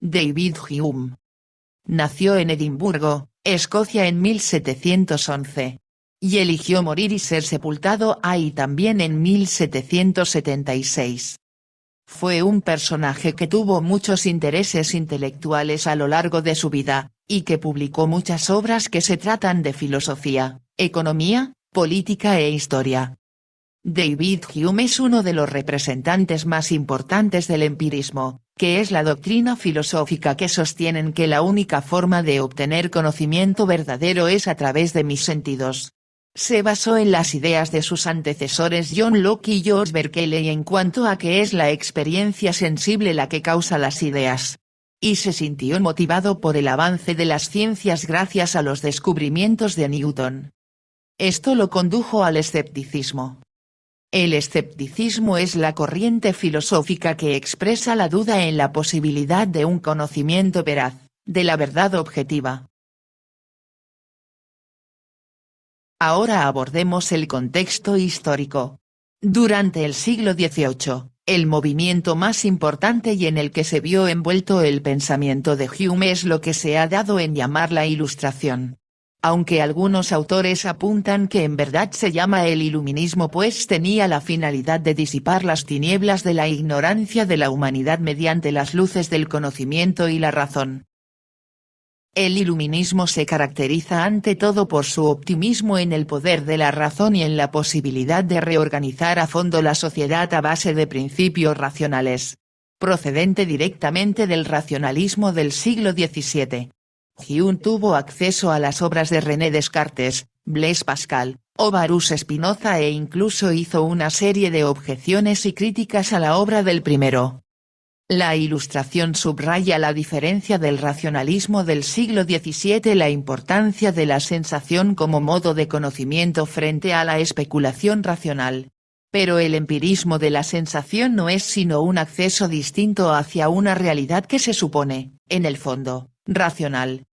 David Hume. Nació en Edimburgo, Escocia en 1711. Y eligió morir y ser sepultado ahí también en 1776. Fue un personaje que tuvo muchos intereses intelectuales a lo largo de su vida, y que publicó muchas obras que se tratan de filosofía, economía, política e historia. David Hume es uno de los representantes más importantes del empirismo, que es la doctrina filosófica que sostienen que la única forma de obtener conocimiento verdadero es a través de mis sentidos. Se basó en las ideas de sus antecesores John Locke y George Berkeley en cuanto a que es la experiencia sensible la que causa las ideas. Y se sintió motivado por el avance de las ciencias gracias a los descubrimientos de Newton. Esto lo condujo al escepticismo. El escepticismo es la corriente filosófica que expresa la duda en la posibilidad de un conocimiento veraz, de la verdad objetiva. Ahora abordemos el contexto histórico. Durante el siglo XVIII, el movimiento más importante y en el que se vio envuelto el pensamiento de Hume es lo que se ha dado en llamar la Ilustración. Aunque algunos autores apuntan que en verdad se llama el iluminismo pues tenía la finalidad de disipar las tinieblas de la ignorancia de la humanidad mediante las luces del conocimiento y la razón. El iluminismo se caracteriza ante todo por su optimismo en el poder de la razón y en la posibilidad de reorganizar a fondo la sociedad a base de principios racionales. Procedente directamente del racionalismo del siglo XVII. Hume tuvo acceso a las obras de René Descartes, Blaise Pascal, o Baruch Spinoza e incluso hizo una serie de objeciones y críticas a la obra del primero. La Ilustración subraya la diferencia del racionalismo del siglo XVII, la importancia de la sensación como modo de conocimiento frente a la especulación racional. Pero el empirismo de la sensación no es sino un acceso distinto hacia una realidad que se supone, en el fondo, racional.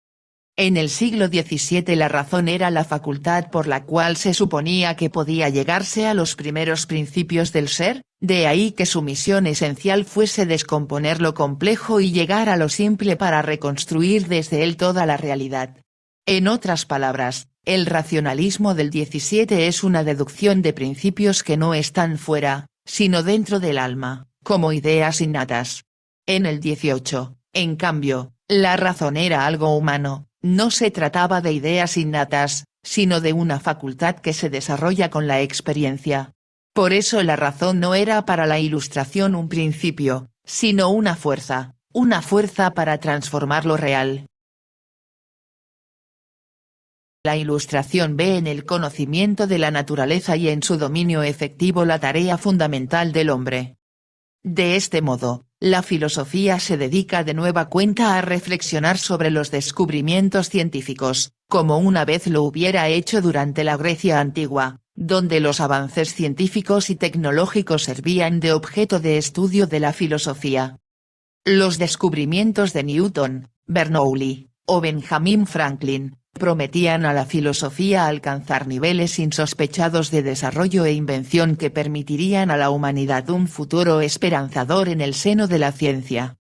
En el siglo XVII la razón era la facultad por la cual se suponía que podía llegarse a los primeros principios del ser, de ahí que su misión esencial fuese descomponer lo complejo y llegar a lo simple para reconstruir desde él toda la realidad. En otras palabras, el racionalismo del XVII es una deducción de principios que no están fuera, sino dentro del alma, como ideas innatas. En el XVIII, en cambio, la razón era algo humano. No se trataba de ideas innatas, sino de una facultad que se desarrolla con la experiencia. Por eso la razón no era para la Ilustración un principio, sino una fuerza para transformar lo real. La Ilustración ve en el conocimiento de la naturaleza y en su dominio efectivo la tarea fundamental del hombre. De este modo, la filosofía se dedica de nueva cuenta a reflexionar sobre los descubrimientos científicos, como una vez lo hubiera hecho durante la Grecia antigua, donde los avances científicos y tecnológicos servían de objeto de estudio de la filosofía. Los descubrimientos de Newton, Bernoulli, o Benjamin Franklin, prometían a la filosofía alcanzar niveles insospechados de desarrollo e invención que permitirían a la humanidad un futuro esperanzador en el seno de la ciencia.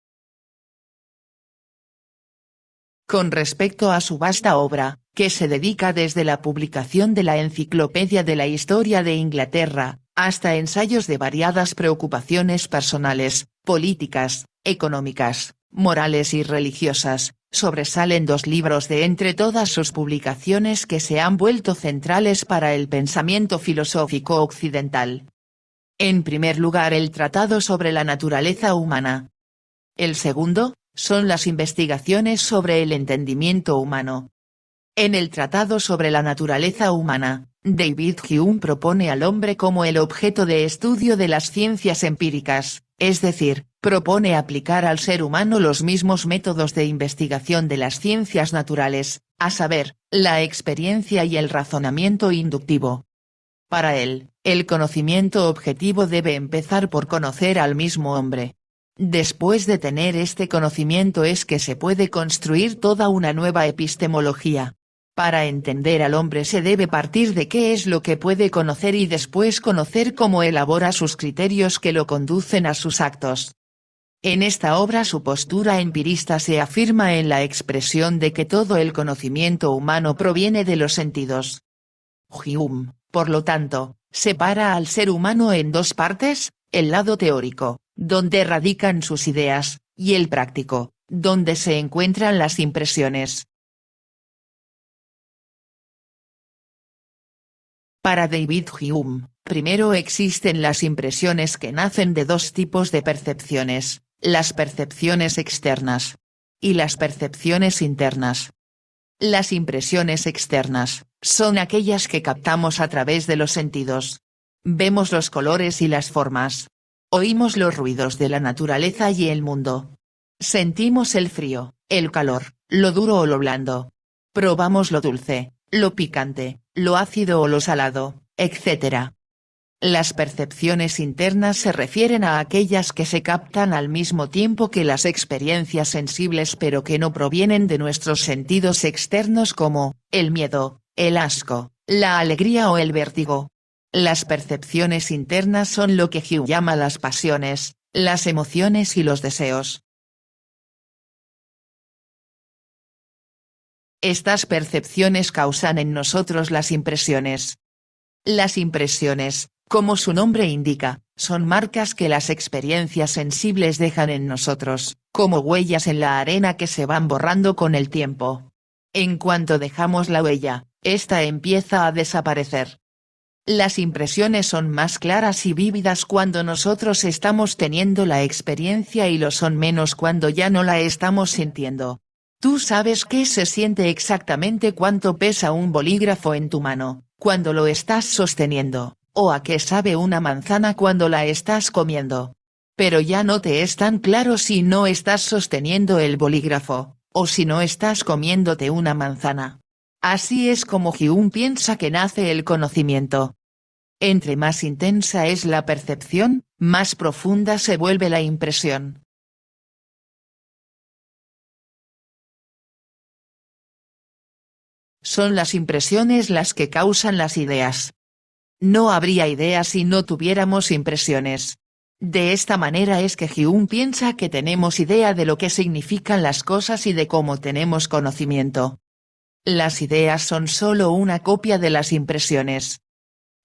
Con respecto a su vasta obra, que se dedica desde la publicación de la Enciclopedia de la Historia de Inglaterra, hasta ensayos de variadas preocupaciones personales, políticas, económicas, morales y religiosas, sobresalen dos libros de entre todas sus publicaciones que se han vuelto centrales para el pensamiento filosófico occidental. En primer lugar el Tratado sobre la naturaleza humana. El segundo, son las investigaciones sobre el entendimiento humano. En el Tratado sobre la naturaleza humana, David Hume propone al hombre como el objeto de estudio de las ciencias empíricas, es decir, propone aplicar al ser humano los mismos métodos de investigación de las ciencias naturales, a saber, la experiencia y el razonamiento inductivo. Para él, el conocimiento objetivo debe empezar por conocer al mismo hombre. Después de tener este conocimiento es que se puede construir toda una nueva epistemología. Para entender al hombre se debe partir de qué es lo que puede conocer y después conocer cómo elabora sus criterios que lo conducen a sus actos. En esta obra su postura empirista se afirma en la expresión de que todo el conocimiento humano proviene de los sentidos. Hume, por lo tanto, separa al ser humano en dos partes, el lado teórico, donde radican sus ideas, y el práctico, donde se encuentran las impresiones. Para David Hume, primero existen las impresiones que nacen de dos tipos de percepciones, las percepciones externas y las percepciones internas. Las impresiones externas son aquellas que captamos a través de los sentidos. Vemos los colores y las formas. Oímos los ruidos de la naturaleza y el mundo. Sentimos el frío, el calor, lo duro o lo blando. Probamos lo dulce, lo picante, lo ácido o lo salado, etc. Las percepciones internas se refieren a aquellas que se captan al mismo tiempo que las experiencias sensibles pero que no provienen de nuestros sentidos externos como, el miedo, el asco, la alegría o el vértigo. Las percepciones internas son lo que Hume llama las pasiones, las emociones y los deseos. Estas percepciones causan en nosotros las impresiones. Las impresiones, como su nombre indica, son marcas que las experiencias sensibles dejan en nosotros, como huellas en la arena que se van borrando con el tiempo. En cuanto dejamos la huella, ésta empieza a desaparecer. Las impresiones son más claras y vívidas cuando nosotros estamos teniendo la experiencia y lo son menos cuando ya no la estamos sintiendo. Tú sabes qué se siente exactamente cuánto pesa un bolígrafo en tu mano, cuando lo estás sosteniendo, o a qué sabe una manzana cuando la estás comiendo. Pero ya no te es tan claro si no estás sosteniendo el bolígrafo, o si no estás comiéndote una manzana. Así es como Hume piensa que nace el conocimiento. Entre más intensa es la percepción, más profunda se vuelve la impresión. Son las impresiones las que causan las ideas. No habría ideas si no tuviéramos impresiones. De esta manera es que Hume piensa que tenemos idea de lo que significan las cosas y de cómo tenemos conocimiento. Las ideas son solo una copia de las impresiones.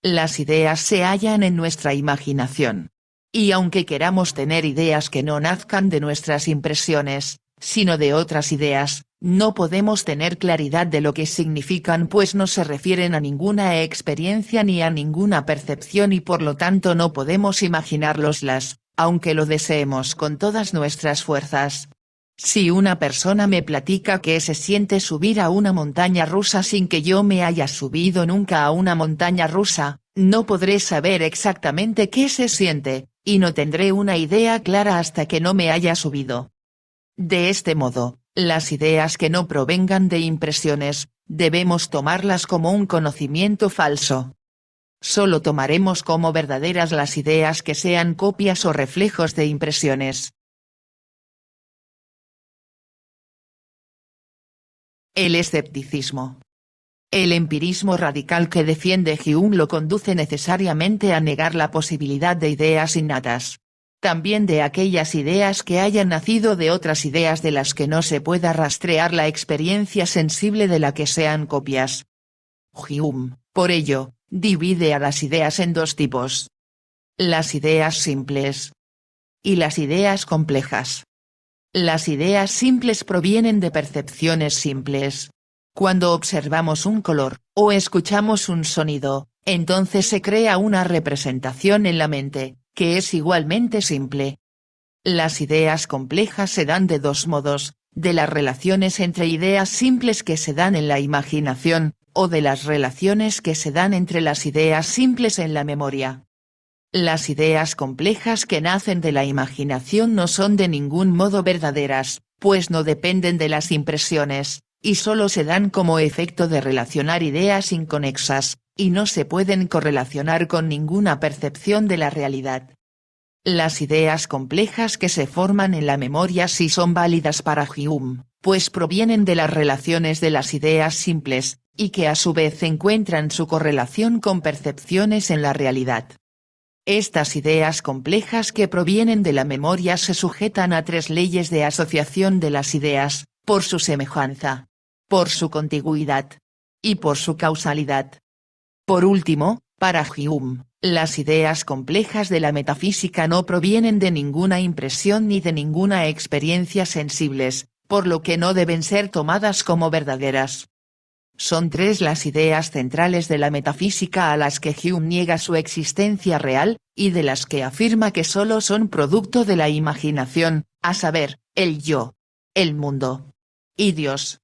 Las ideas se hallan en nuestra imaginación. Y aunque queramos tener ideas que no nazcan de nuestras impresiones, sino de otras ideas, no podemos tener claridad de lo que significan pues no se refieren a ninguna experiencia ni a ninguna percepción y por lo tanto no podemos imaginarloslas, aunque lo deseemos con todas nuestras fuerzas. Si una persona me platica que se siente subir a una montaña rusa sin que yo me haya subido nunca a una montaña rusa, no podré saber exactamente qué se siente, y no tendré una idea clara hasta que no me haya subido. De este modo, las ideas que no provengan de impresiones, debemos tomarlas como un conocimiento falso. Solo tomaremos como verdaderas las ideas que sean copias o reflejos de impresiones. El escepticismo. El empirismo radical que defiende Hume lo conduce necesariamente a negar la posibilidad de ideas innatas. También de aquellas ideas que hayan nacido de otras ideas de las que no se pueda rastrear la experiencia sensible de la que sean copias. Hume, por ello, divide a las ideas en dos tipos. Las ideas simples y las ideas complejas. Las ideas simples provienen de percepciones simples. Cuando observamos un color, o escuchamos un sonido, entonces se crea una representación en la mente, que es igualmente simple. Las ideas complejas se dan de dos modos, de las relaciones entre ideas simples que se dan en la imaginación, o de las relaciones que se dan entre las ideas simples en la memoria. Las ideas complejas que nacen de la imaginación no son de ningún modo verdaderas, pues no dependen de las impresiones, y solo se dan como efecto de relacionar ideas inconexas, y no se pueden correlacionar con ninguna percepción de la realidad. Las ideas complejas que se forman en la memoria sí son válidas para Hume, pues provienen de las relaciones de las ideas simples, y que a su vez encuentran su correlación con percepciones en la realidad. Estas ideas complejas que provienen de la memoria se sujetan a 3 leyes de asociación de las ideas, por su semejanza, por su contigüidad y por su causalidad. Por último, para Hume, las ideas complejas de la metafísica no provienen de ninguna impresión ni de ninguna experiencia sensibles, por lo que no deben ser tomadas como verdaderas. Son 3 las ideas centrales de la metafísica a las que Hume niega su existencia real, y de las que afirma que solo son producto de la imaginación, a saber, el yo, el mundo y Dios.